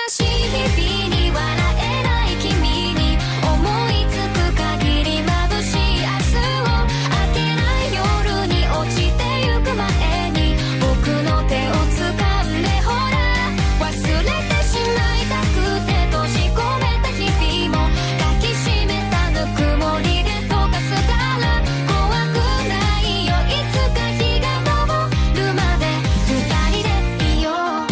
しい日々に笑えない君に思いつく限り眩しい明日を明けない夜に落ちてゆく前に僕の手を掴んでほら忘れてしまいたくて閉じ込めた日々も抱きしめたぬくもりで溶かすから怖くないよいつか日が昇るまで二人でいよう。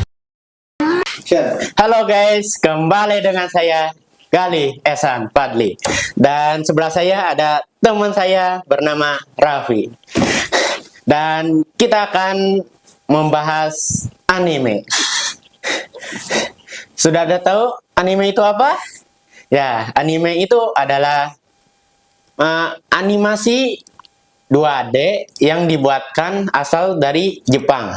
Halo guys, kembali dengan saya Gali Ehsan Fadli. Dan sebelah saya ada teman saya bernama Raffi. Dan kita akan membahas anime. Sudah ada tahu anime itu apa? Ya, anime itu adalah animasi 2D yang dibuatkan asal dari Jepang.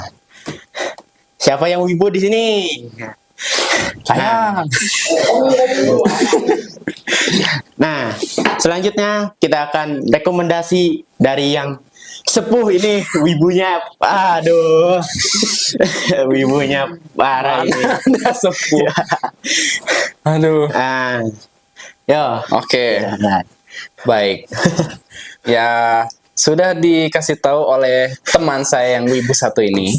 Siapa yang wibu di sini? Saya. Nah, selanjutnya kita akan rekomendasi dari yang sepuh ini, wibunya. Aduh, wibunya parah ini. Anda sepuh. Aduh. Yo, Oke. nah, Baik. Ya, sudah dikasih tahu oleh teman saya yang wibu satu ini.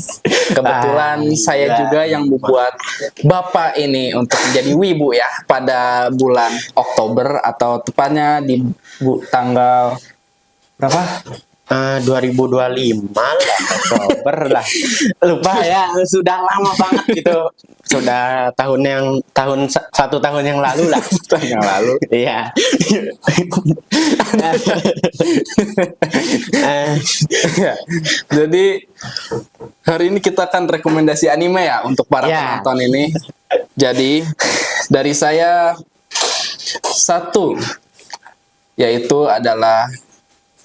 Kebetulan saya juga yang membuat Bapak ini untuk menjadi wibu ya pada bulan Oktober atau tepatnya di tanggal berapa? 2025 lah, Oktober lah. Lupa ya, sudah lama banget gitu. Sudah satu tahun yang lalu lah. Tahun yang lalu. Iya. Ya, jadi hari ini kita akan rekomendasi anime ya untuk para Ya. penonton ini. Jadi dari saya satu, yaitu adalah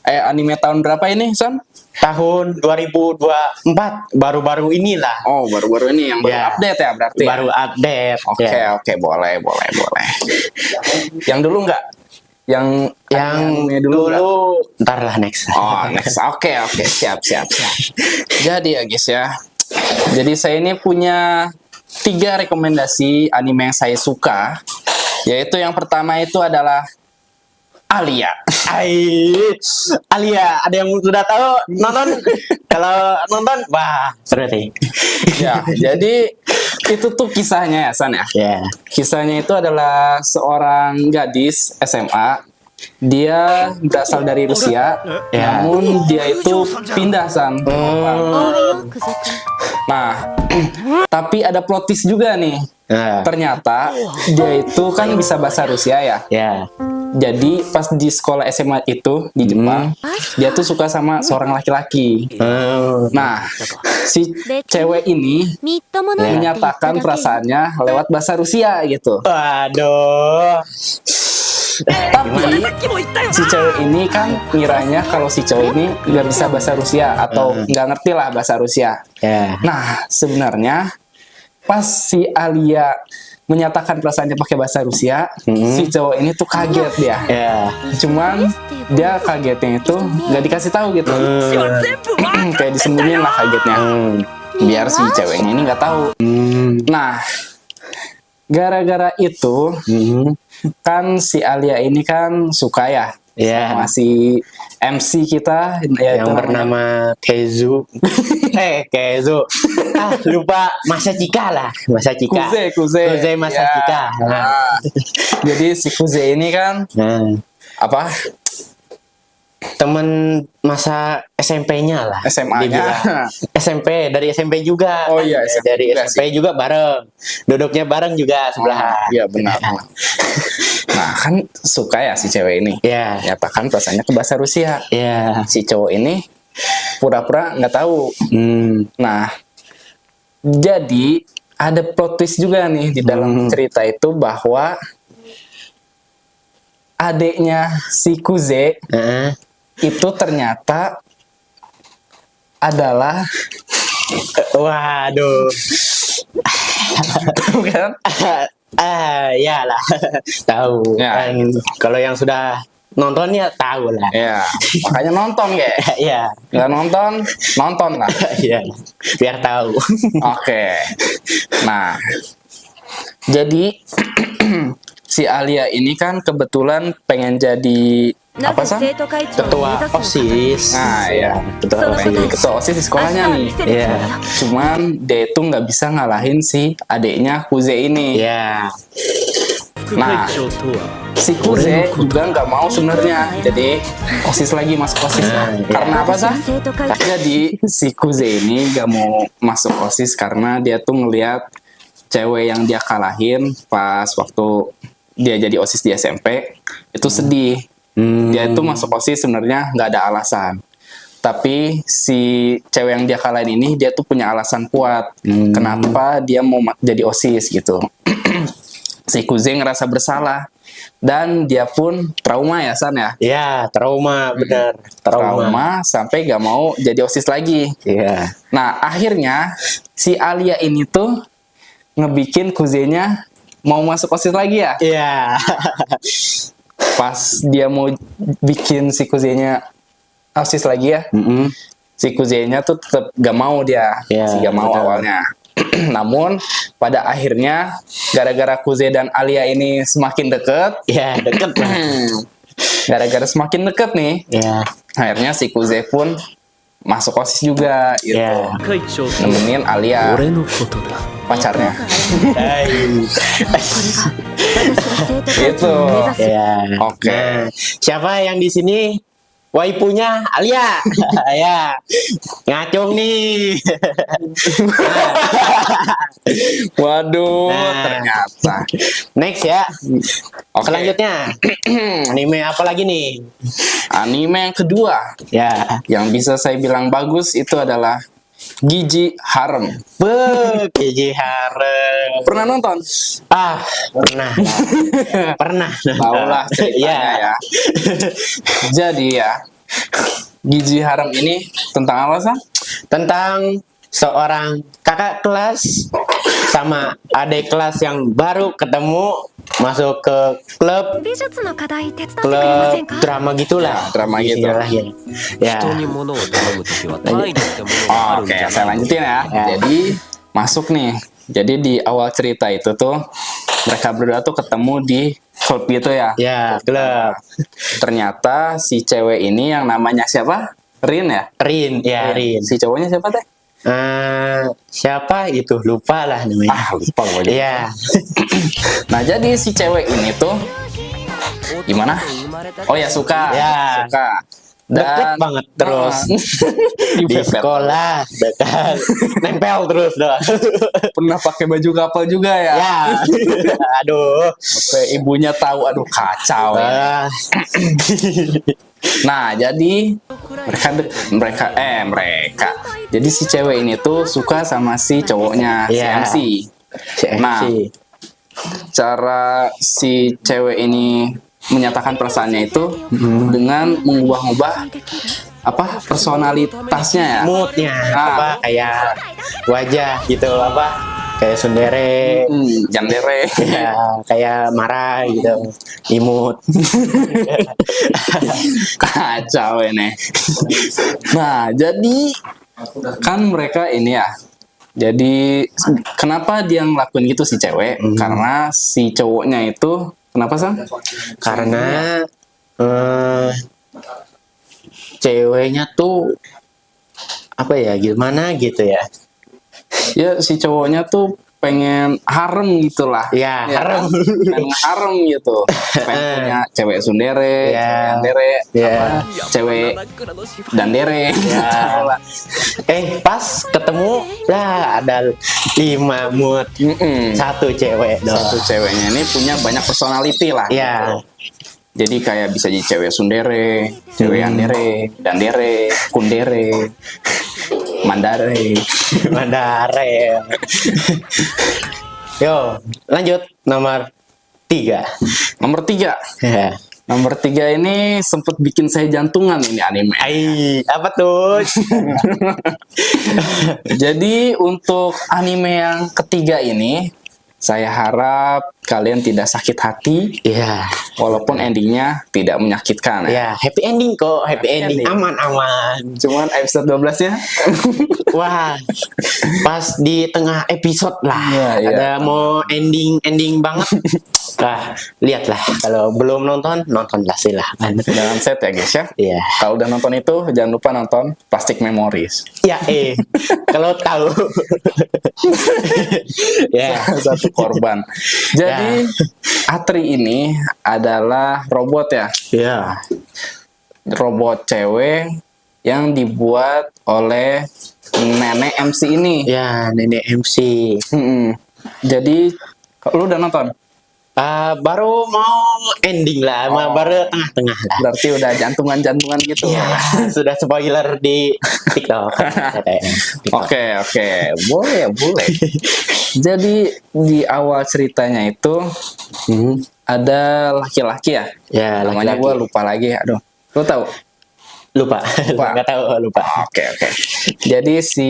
anime tahun berapa ini, Son? Tahun 2024, baru-baru inilah. Oh, baru-baru ini yang baru Ya. update ya berarti. Baru update. Oke, Ya. oke, boleh. Yang dulu nggak? Yang anime dulu, nggak? ntar lah next. Oh, next. Oke, siap. Jadi ya guys ya. Jadi saya ini punya 3 rekomendasi anime yang saya suka. Yaitu yang pertama itu adalah Alia. Alia, ada yang sudah tahu nonton? Kalau nonton, wah, seru sih. Ya, jadi itu tuh kisahnya ya, San ya. Ya. Kisahnya itu adalah seorang gadis SMA. Dia berasal dari Rusia, Ya. namun dia itu pindah, San. Nah, tapi ada plot twist juga nih. Nah, Ternyata dia itu kan bisa bahasa Rusia ya. ya. Jadi pas di sekolah SMA itu di Jepang, dia tuh suka sama seorang laki-laki. Nah, si cewek ini menyatakan perasaannya lewat bahasa Rusia gitu. Waduh. Tapi si cewek ini kan ngiranya kalau si cowok ini nggak bisa bahasa Rusia atau nggak ngerti lah bahasa Rusia. Ya. Nah, sebenarnya pas si Alia menyatakan perasaannya pakai bahasa Rusia, si cowok ini tuh kaget dia. Ya. Cuman dia kagetnya itu nggak dikasih tahu gitu. Kayak disembunyiin lah kagetnya. Biar si ceweknya ini nggak tahu. Nah, gara-gara itu kan si Alia ini kan suka ya Ya. sama si MC kita Yang bernama Kezu. Kezu. Lupa Masachika lah. Masachika. Kuze Masachika. Ya. Nah, jadi si Kuze ini kan Nah, apa? temen masa SMP-nya lah. SMA-nya. dibilang. SMP, dari SMP juga. Oh iya, SMP dari juga SMP juga bareng. Duduknya bareng juga sebelah. Iya benar. Nah kan suka ya si cewek ini. Ya. Nyatakan perasaannya ke bahasa Rusia. Ya. Si cowok ini pura-pura nggak tahu. Nah, jadi ada plot twist juga nih di dalam cerita itu bahwa adiknya si Kuze itu ternyata adalah Waduh. tahu kan? Ya lah. Tahu. Ya. Kalau yang sudah nonton ya tahu lah. Ya, makanya nonton ya. Ya. Nggak nonton, nonton lah. Ya. Biar tahu. Oke. Nah, Jadi si Alia ini kan kebetulan pengen jadi apa sih? Ketua OSIS. Nah ya, ketua pengen jadi OSIS. ketua OSIS di sekolahnya nih. Iya. Cuman dia itu nggak bisa ngalahin si adiknya Kuze ini. Iya. Nah, si Kuze juga nggak mau sebenarnya jadi OSIS lagi, masuk OSIS. Karena apa sih? Jadi si Kuze ini nggak mau masuk OSIS karena dia tuh ngelihat cewek yang dia kalahin pas waktu dia jadi OSIS di SMP itu sedih. Dia itu masuk OSIS sebenarnya nggak ada alasan. Tapi si cewek yang dia kalahin ini dia tuh punya alasan kuat. Kenapa dia mau jadi OSIS gitu. Si Kuze ngerasa bersalah dan dia pun trauma ya San ya. Iya, trauma bener. Trauma sampai gak mau jadi OSIS lagi. Iya. Nah akhirnya si Alia ini tuh ngebikin Kuze-nya mau masuk OSIS lagi ya. Iya. Pas dia mau bikin si Kuze-nya OSIS lagi ya, si Kuze-nya tuh tetap gak mau dia. Iya, Si gak mau betul. awalnya. Namun pada akhirnya gara-gara Kuze dan Alia ini semakin deket, Iya, deket lah. gara-gara semakin deket nih, Iya. akhirnya si Kuze pun masuk OSIS juga gitu. Iya. Nemenin Alia pacarnya. Hai. Itu. Iya. Oke. Nah, siapa yang di sini waipunya Alia? Ya. Ngacung nih. Waduh, Nah. ternyata. Next ya. Oke. Selanjutnya anime apa lagi nih? Anime yang kedua Ya. yang bisa saya bilang bagus itu adalah Gigi Harem. Gigi Harem. Pernah nonton? Ah, pernah. Pernah. Tahu lah ceritanya ya. Jadi ya, Gigi Harem ini tentang apa sih? Tentang seorang kakak kelas sama adik kelas yang baru ketemu masuk ke klub 美術の課題手伝ってくれませんか drama gitulah. Ya, drama gitu. Istilahnya. Ya. 人に物を頼むときは態度ってものがあるん Oke, じゃ saya ないの lanjutin ya. Ya. Jadi masuk nih. Jadi di awal cerita itu tuh mereka berdua tuh ketemu di klub gitu ya. Ya, klub. Ternyata si cewek ini yang namanya siapa? Rin ya? Rin, ya Rin. Si cowoknya siapa teh? Siapa itu? Lupa lah namanya. Ah, lupa gue. Iya. Nah, jadi si cewek ini tuh gimana? Oh ya, suka. Ya. Suka. Deket banget terus. Di Dipepet. sekolah dekat. Nempel terus doang. Pernah pakai baju kapal juga ya? Ya. Aduh. Sampai ibunya tahu, aduh kacau ya. Ah. Nah, jadi mereka. Jadi si cewek ini tuh suka sama si cowoknya, si Iya. MC. Si Nah, MC. cara si cewek ini menyatakan perasaannya itu dengan mengubah-ubah apa personalitasnya ya. Moodnya Ah. apa kayak wajah gitu apa kayak sundere. Jandere. Ya, kayak marah gitu, imut. Kacau ini. Nah, jadi kan mereka ini ya. Jadi kenapa dia ngelakuin gitu si cewek? Karena si cowoknya itu kenapa Sam? Karena ceweknya tuh apa ya gimana gitu ya. Ya si cowoknya tuh pengen harem gitulah. Ya, harem. Pengen harem gitu. Pengen punya cewek sundere, Ya. yandere, Ya. apa, cewek dandere. Ya. Pas ketemu lah ada 5 mood. Satu cewek doang. Satu ceweknya ini punya banyak personality lah. Ya. Jadi kayak bisa jadi cewek sundere, cewek yandere, dandere, kundere, mandare. Mandare. Yo, lanjut nomor 3. Nomor 3. Ya. Nomor 3 ini sempet bikin saya jantungan ini anime. Apa tuh? Jadi untuk anime yang ketiga ini Saya harap kalian tidak sakit hati, Iya. walaupun endingnya tidak menyakitkan. Ya, happy ending kok, happy ending. ending. Aman-aman. Cuman episode 12-nya Wah, pas di tengah episode lah, Iya, iya. ada mau ending banget. Wah, lihatlah. Kalau belum nonton, nontonlah silahkan. jangan set ya guys ya. Iya. Kalau udah nonton itu, jangan lupa nonton Plastic Memories. Ya, kalau tahu. Ya. Satu korban. Jadi Atri ini adalah robot ya. Ya. Robot cewek yang dibuat oleh nenek MC ini. Ya, nenek MC. Mm-mm. Jadi lu udah nonton? Baru mau ending lah, baru tengah-tengah lah. Berarti udah jantungan-jantungan gitu. Iya, sudah spoiler di TikTok. Oke, boleh. Jadi di awal ceritanya itu ada laki-laki ya. Ya, Namanya laki-laki. gue lupa lagi. Aduh, lu tahu? Lupa. Nggak tahu, lupa. Oke. Jadi si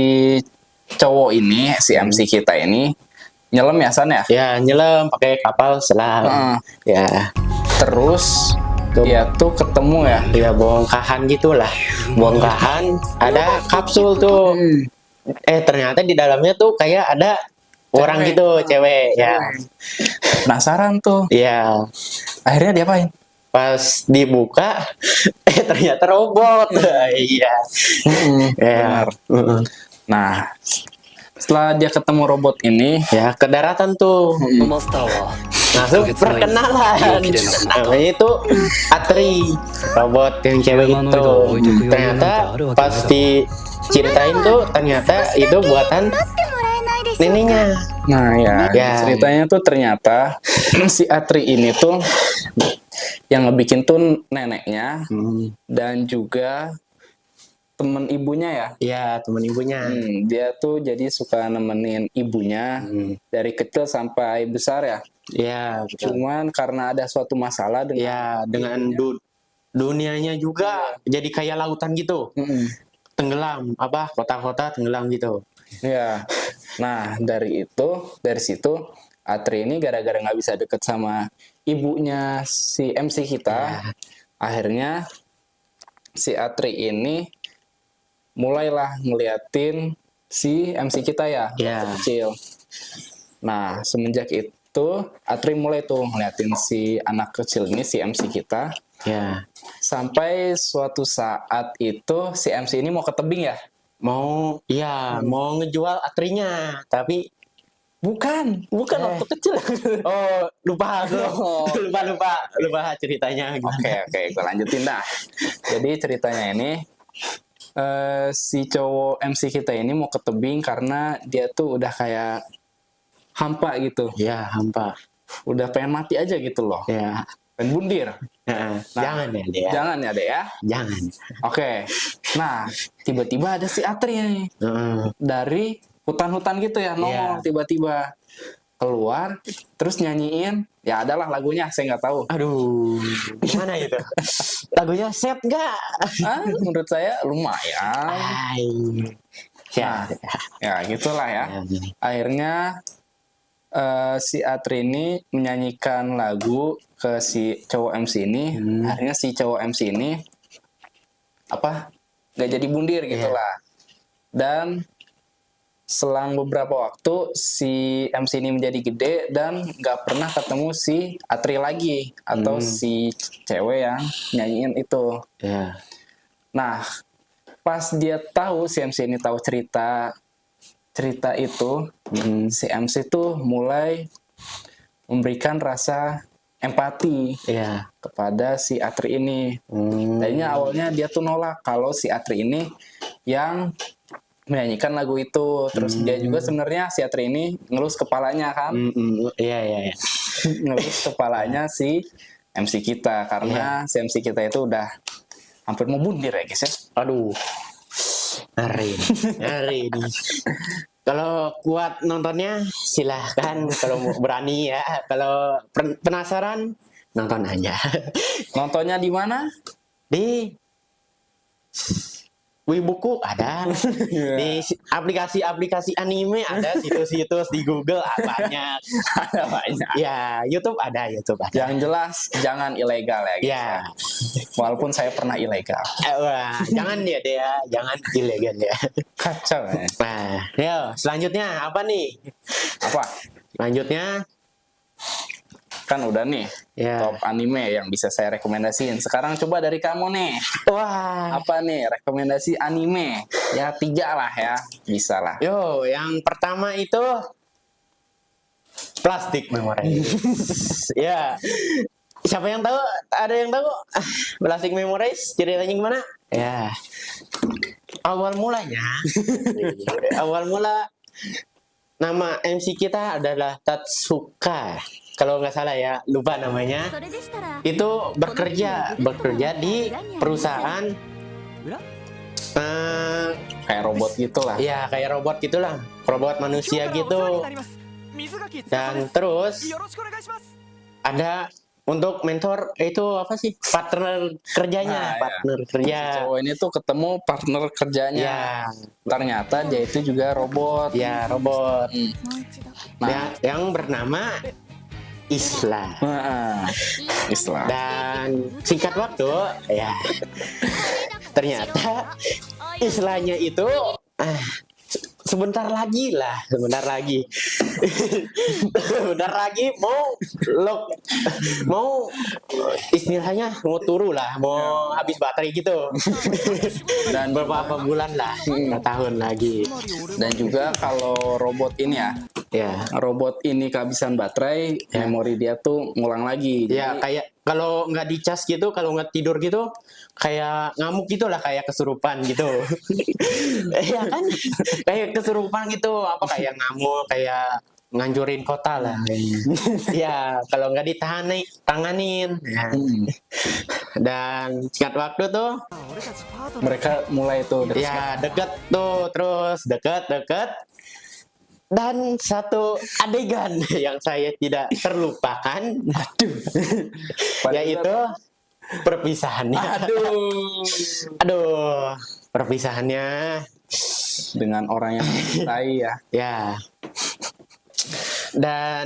cowok ini, si MC kita ini nyelam ya San ya. Ya, nyelam pakai kapal selam. Heeh. Ya, Terus dia tuh ketemu ya. ya bongkahan gitulah. Bongkahan, ada kapsul tuh. Ternyata di dalamnya tuh kayak ada orang gitu, cewek. Ya, Penasaran tuh. ya. Akhirnya diapain? Pas dibuka, ternyata robot. Iya. Ya. Benar. Nah, setelah dia ketemu robot ini, Ya, ke daratan tuh. マスターは Langsung perkenalan. Namanya itu Atri, robot yang cewek itu. Ternyata pas diceritain tuh, ternyata itu buatan neneknya. nah Ya. ceritanya tuh ternyata si Atri ini tuh yang ngebikin tuh neneknya dan juga temen ibunya ya. Ya, teman ibunya. Dia tuh jadi suka nemenin ibunya dari kecil sampai besar ya. Ya, betul. Cuman karena ada suatu masalah dengan Ya, dengan dunianya juga jadi kayak lautan gitu. Tenggelam, kota-kota tenggelam gitu. ya. Nah, dari situ Atri ini gara-gara nggak bisa deket sama ibunya si MC kita, akhirnya si Atri ini mulailah ngeliatin si MC kita ya, Ya. waktu kecil. Nah, semenjak itu Atri mulai tuh ngeliatin si anak kecil ini, si MC kita, Ya, sampai suatu saat itu si MC ini mau ke tebing ya. mau ngejual Atrinya, tapi Bukan waktu kecil. oh, lupa aku. Oh. lupa ceritanya gimana. Oke, gue lanjutin dah. Jadi ceritanya ini si cowok MC kita ini mau ke tebing karena dia tuh udah kayak hampa gitu, Ya, hampa. udah pengen mati aja gitu loh, Ya. pengen bundir. Jangan ya, dia. Jangan ya deh ya. Jangan. Oke, nah tiba-tiba ada si Atri nih dari hutan-hutan gitu ya, nongol tiba-tiba keluar terus nyanyiin, ya adalah lagunya, saya nggak tahu. Aduh, gimana itu? Lagunya set nggak? Menurut saya lumayan. Ay. Ya. Ya gitulah ya. Akhirnya si Atri ini menyanyikan lagu ke si cowok MC ini. Akhirnya si cowok MC ini nggak jadi bundir gitulah. Dan selang beberapa waktu si MC ini menjadi gede dan nggak pernah ketemu si Atri lagi atau si cewek yang nyanyiin itu. Ya. Nah, pas dia tahu, si MC ini tahu cerita itu, si MC tuh mulai memberikan rasa empati Ya. kepada si Atri ini. Tadinya awalnya dia tuh nolak kalau si Atri ini yang menyanyikan lagu itu. Terus dia juga sebenarnya si Atri ini ngelus kepalanya kan, Iya. ngelus kepalanya si MC kita karena si MC kita itu udah hampir mau bundir ya guys ya. Aduh. Ngeri nih. Kalau kuat nontonnya silahkan, kalau mau berani ya. Kalau penasaran nonton aja. Nontonnya di mana? Di Wibuku ada, di aplikasi-aplikasi anime ada, situs-situs di Google banyak. Ada banyak. Ya, YouTube ada. Yang jelas jangan ilegal ya guys. Ya, Walaupun saya pernah ilegal. wah, jangan ya dia, jangan ilegal ya. Kacau ya. Nah, yuk, selanjutnya apa nih? Apa? Selanjutnya, Kan udah nih ya. top anime yang bisa saya rekomendasiin. Sekarang coba dari kamu nih. Wah, Apa nih rekomendasi anime? Ya 3 lah ya. Bisa lah. yo, yang pertama itu Plastic Memories. Ya, siapa yang tahu? Ada yang tahu? Plastic Memories ceritanya gimana? Ya, awal mulanya, awal mula nama MC kita adalah Tatsuka. Kalau nggak salah ya, lupa namanya. それでしたら Itu bekerja di perusahaan eh, Kayak robot gitu lah. ya kayak robot gitulah, robot manusia gitu. Dan terus ada untuk mentor itu apa sih? Partner kerjanya, Nah, ya. partner kerja. Si cowok ini tuh ketemu partner kerjanya. Ya, Ternyata dia itu juga robot. ya robot. うん。 もう一度 Nah, Yang bernama Isla. nah, Islam. Dan singkat waktu, ya ternyata Islanya itu sebentar lagi sebentar lagi mau istilahnya mau turu lah, mau habis baterai gitu. Dan beberapa bulan lah, 2 tahun lagi. Dan juga kalau robot ini Ya, robot ini kehabisan baterai, Ya. memori dia tuh ngulang lagi. ya Jadi, kayak kalau nggak dicas gitu, kalau nggak tidur gitu, kayak ngamuk gitu lah, kayak kesurupan gitu. Iya kan, kayak kesurupan gitu, apa kayak ngamuk, kayak ngancurin kota lah. Ya, kalau nggak tanganin. Ya. Dan singkat waktu tuh, mereka mulai tuh dari ya deket tuh, terus deket. Dan satu adegan yang saya tidak terlupakan, yaitu perpisahannya. Aduh, perpisahannya. dengan orang yang mencintai ya. Ya. Dan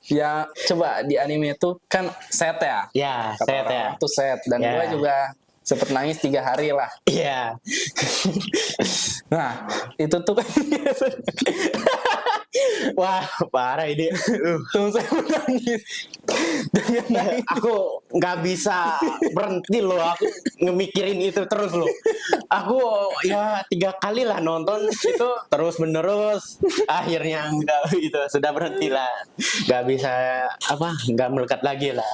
Ya coba di anime itu kan set ya. ya, Kata saya ya. orang tuh set dan Ya. gue juga sempet nangis 3 hari lah. Iya. Nah itu tuh kan Wah, parah ini. tuh saya menangis. Aku nggak bisa berhenti loh, aku ngemikirin itu terus loh. Aku ya 3 kali lah nonton itu terus menerus, akhirnya sudah berhenti lah, nggak bisa nggak melekat lagi lah.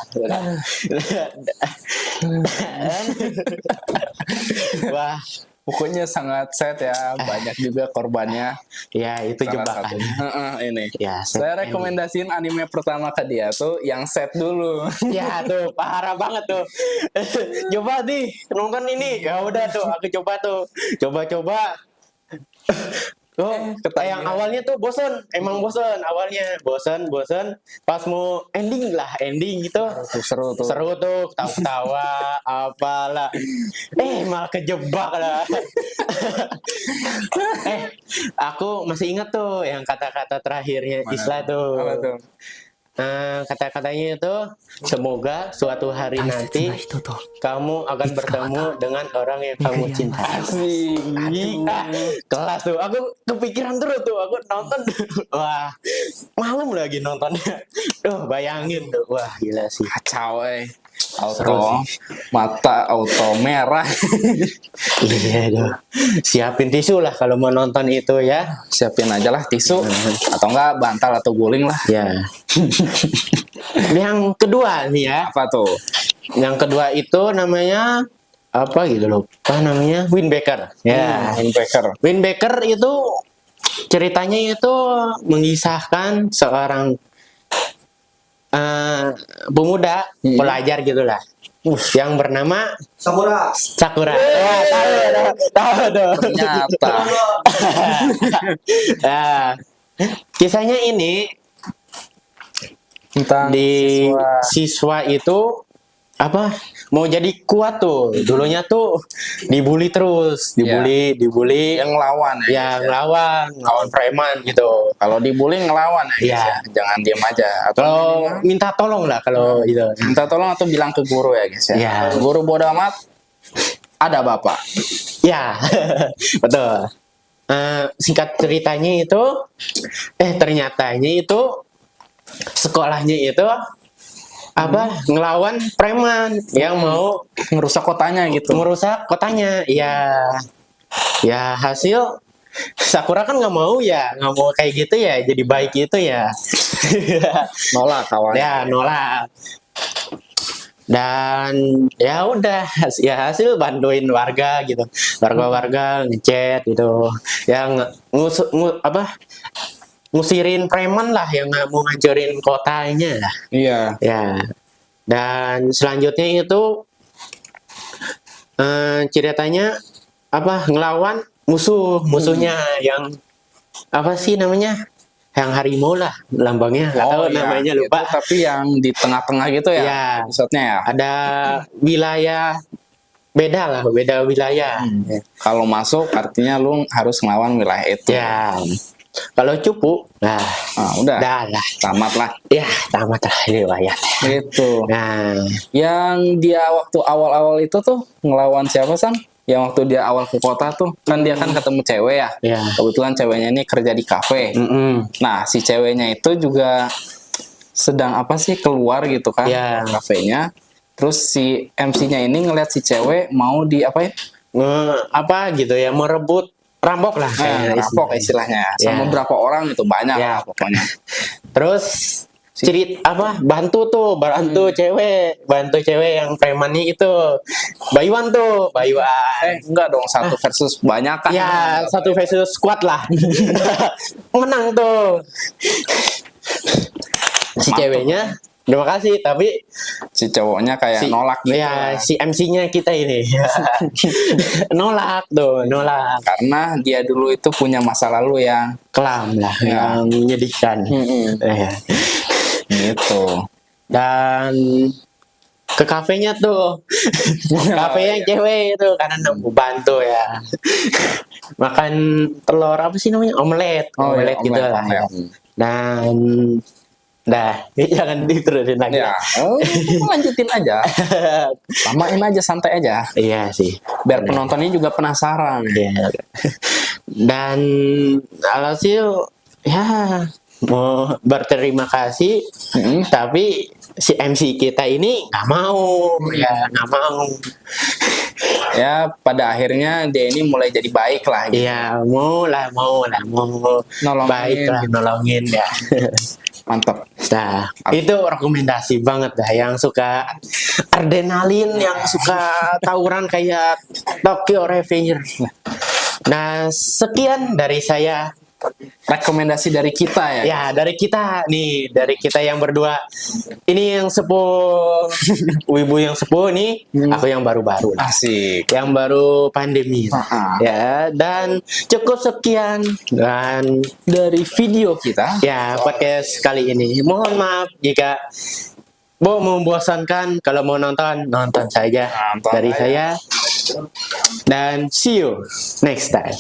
Wah, Pokoknya sangat set ya, banyak juga korbannya. ya itu Salah jebakan. satunya, ini. Ya, set Saya ending. rekomendasiin anime pertama ke dia tuh yang set dulu. Ya tuh parah banget tuh. Coba nih nonton ini. Ya udah tuh aku coba. Oh, ketagihan. yang awalnya tuh emang bosen awalnya, bosen. Pas mau ending gitu. Seru tuh. Seru tuh, tawa apalah. Malah kejebak lah. Aku masih ingat tuh yang kata-kata terakhirnya Mana Isla Apa tuh. tuh? Kata-katanya itu semoga suatu hari nanti kamu akan bertemu dengan orang yang kamu cintai. Kelas tuh, aku kepikiran terus tuh, aku nonton. Wah, malam lagi nontonnya. Bayangin tuh, wah gila sih. Kacau Seru auto mata auto merah. Iya tuh. Siapin tisu lah kalau mau nonton itu ya. Siapin aja lah tisu atau enggak bantal atau guling lah. Ya. Yang kedua nih ya. Apa tuh? Yang kedua itu namanya apa gitu loh. Namanya Winbaker. Ya. Winbaker itu ceritanya itu mengisahkan seorang pemuda pelajar gitulah, yang bernama Sakura. Wah, tahu tuh. Ternyata Nah, kisahnya ini tentang di siswa. siswa itu apa mau jadi kuat tuh. Dulunya tuh dibully terus, dibully. Yang ngelawan ya. Ya ngelawan preman gitu. Kalau dibully ngelawan ya, guys, Iya. ya. Jangan diam aja. Atau Kalau minta tolong lah kalau itu. minta tolong atau bilang ke guru ya guys ya. Iya. Guru bodo amat. Ada bapak. Ya, betul. Singkat ceritanya itu, ternyatanya itu sekolahnya itu apa ngelawan preman yang mau Ngerusak kotanya gitu. merusak kotanya. Ya hasil Sakura kan nggak mau kayak gitu ya, jadi baik gitu ya. Nolak kawan. Ya nolak. Dan ya udah ya hasil bantuin warga gitu, warga ngechat gitu, yang ngusirin preman lah yang nggak mau ngancurin kotanya lah. Iya. Ya, dan selanjutnya itu ceritanya apa ngelawan musuhnya yang apa sih namanya, yang harimau lah lambangnya, nggak tahu iya. namanya lupa. Itu, tapi yang di tengah-tengah gitu ya, Ya. episode-nya ya. Ada wilayah beda wilayah. Kalau masuk artinya lu harus ngelawan wilayah itu. Ya, kalau cupu, nah, Udah. dah lah, Tamat lah. ya tamat lah riwayat. Gitu. Nah, Yang dia waktu awal-awal itu tuh ngelawan siapa Sam? Yang waktu dia awal ke kota tuh kan dia kan ketemu cewek ya. ya, Kebetulan ceweknya ini kerja di kafe. Nah si ceweknya itu juga sedang apa sih keluar gitu kan Ya. kafenya. Terus si MC-nya ini ngeliat si cewek mau di apa ya? apa gitu ya, merebut rampok lah kayaknya Rampok istilahnya. Sama Ya. berapa orang itu banyak Ya. lah pokoknya. Terus bantu cewek yang premannya itu Bayuan. Enggak dong, satu versus banyak kan. Ya, satu versus squad lah. Menang tuh. Si Mantap. ceweknya, terima kasih, tapi Si cowoknya kayak nolak gitu. Ya, si MC-nya kita ini. nolak. Karena dia dulu itu punya masa lalu yang Kelam lah, Ya. yang menyedihkan. Ya. gitu. Dan ke kafenya tuh. Kafe yang cewek itu karena nemu bantu ya. Makan telur apa sih namanya? Omelet gitu lah. Ya. Dan jangan diterusin lagi. Ya, lanjutin aja. Lamain aja, santai aja. Iya sih. Biar penontonnya juga penasaran. Iya. Dan alhasil ya mau berterima kasih, tapi si MC kita ini nggak mau. Ya, pada akhirnya dia ini mulai jadi baik lah. Gitu. Iya, mau Nolongin. baik lah, nolongin ya. Mantap. Nah, itu rekomendasi banget dah yang suka adrenalin, yang suka tawuran kayak Tokyo Revengers. Nah, sekian dari saya. Rekomendasi dari kita ya. Ya, dari kita yang berdua. Ini yang sepuh, wibu yang sepuh nih, aku yang baru-baru lah. Asik. Yang baru pandemi. Ah. Ya, dan cukup sekian dan Dari video kita. ya podcast kali ini. Mohon maaf jika membosankan. Kalau mau nonton saja Nonton dari aja. saya. Dan see you next time.